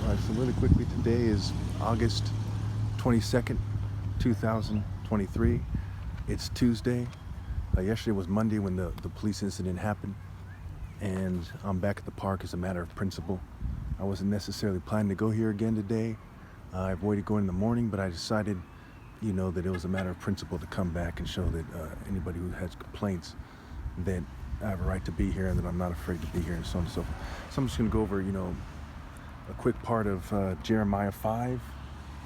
So really quickly, today is August 22nd, 2023. It's Tuesday. Yesterday was Monday when the police incident happened, and I'm back at the park as a matter of principle. I wasn't necessarily planning to go here again today. I avoided going in the morning, but I decided, that it was a matter of principle to come back and show that anybody who has complaints that I have a right to be here and that I'm not afraid to be here and so on and so forth. So I'm just going to go over, a quick part of Jeremiah 5.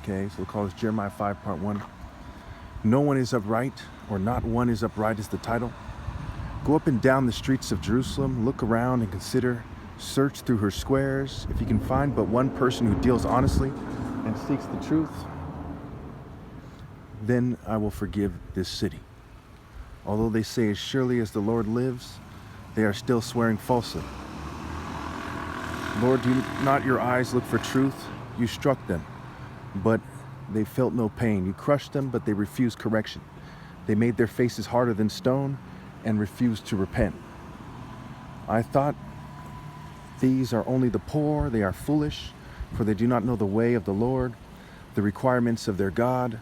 Okay, so we'll call this Jeremiah 5 part 1. No one is upright, or not one is upright is the title. Go up and down the streets of Jerusalem, look around and consider, search through her squares. If you can find but one person who deals honestly and seeks the truth, then I will forgive this city. Although they say, as surely as the Lord lives, they are still swearing falsely. Lord, do not your eyes look for truth? You struck them, but they felt no pain. You crushed them, but they refused correction. They made their faces harder than stone and refused to repent. I thought, these are only the poor, they are foolish, for they do not know the way of the Lord, the requirements of their God.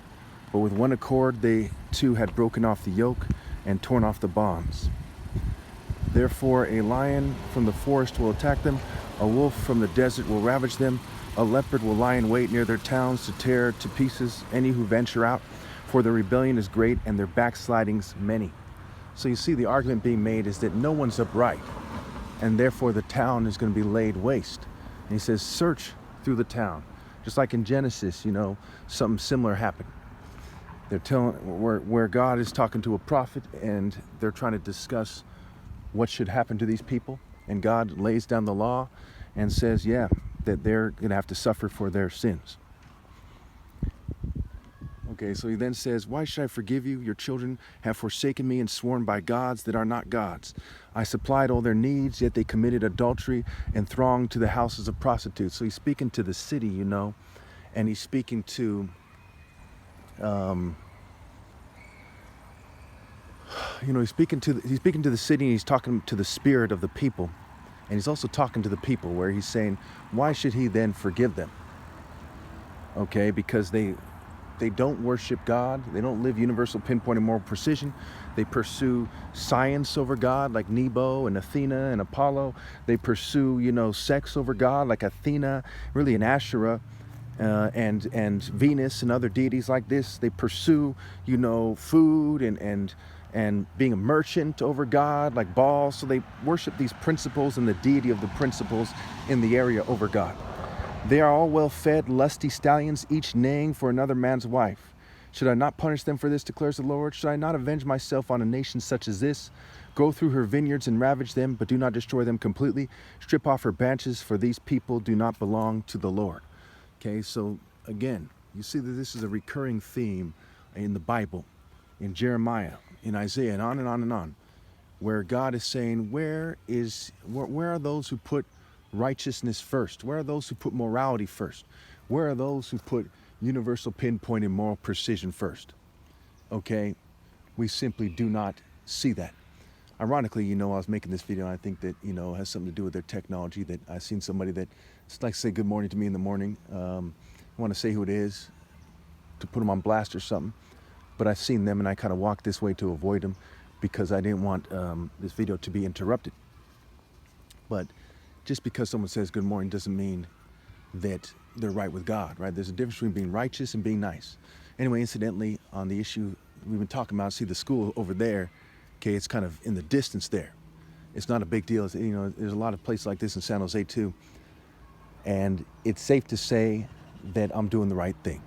But with one accord they too had broken off the yoke and torn off the bonds. Therefore a lion from the forest will attack them, a wolf from the desert will ravage them, a leopard will lie in wait near their towns to tear to pieces any who venture out, for their rebellion is great and their backslidings many. So you see, the argument being made is that no one's upright, and therefore the town is going to be laid waste. And he says, search through the town. Just like in Genesis, something similar happened. They're telling where God is talking to a prophet, and they're trying to discuss what should happen to these people. And God lays down the law and says, that they're going to have to suffer for their sins. Okay, so he then says, why should I forgive you? Your children have forsaken me and sworn by gods that are not gods. I supplied all their needs, yet they committed adultery and thronged to the houses of prostitutes. So he's speaking to the city, and he's speaking to he's speaking to the city, and he's talking to the spirit of the people, and he's also talking to the people, where he's saying, why should he then forgive them? Okay, because they don't worship God. They don't live universal, pinpoint, and moral precision. They pursue science over God, like Nebo and Athena and Apollo. They pursue, sex over God, like Athena, really, and Asherah, and Venus and other deities like this. They pursue, food and being a merchant over God, like Baal. So they worship these principles and the deity of the principles in the area over God. They are all well-fed, lusty stallions, each neighing for another man's wife. Should I not punish them for this, declares the Lord? Should I not avenge myself on a nation such as this? Go through her vineyards and ravage them, but do not destroy them completely. Strip off her branches, for these people do not belong to the Lord. Okay, so again, you see that this is a recurring theme in the Bible, in Jeremiah, in Isaiah, and on and on and on, where God is saying, where are those who put righteousness first? Where are those who put morality first? Where are those who put universal pinpoint and moral precision first? Okay, we simply do not see that. Ironically, I was making this video, and I think that, it has something to do with their technology, that I've seen somebody that likes to say good morning to me in the morning. I want to say who it is, to put them on blast or something. But I've seen them, and I kind of walked this way to avoid them because I didn't want this video to be interrupted. But just because someone says good morning doesn't mean that they're right with God, right? There's a difference between being righteous and being nice. Anyway, incidentally, on the issue we've been talking about, see the school over there, okay, it's kind of in the distance there. It's not a big deal. There's a lot of places like this in San Jose too. And it's safe to say that I'm doing the right thing.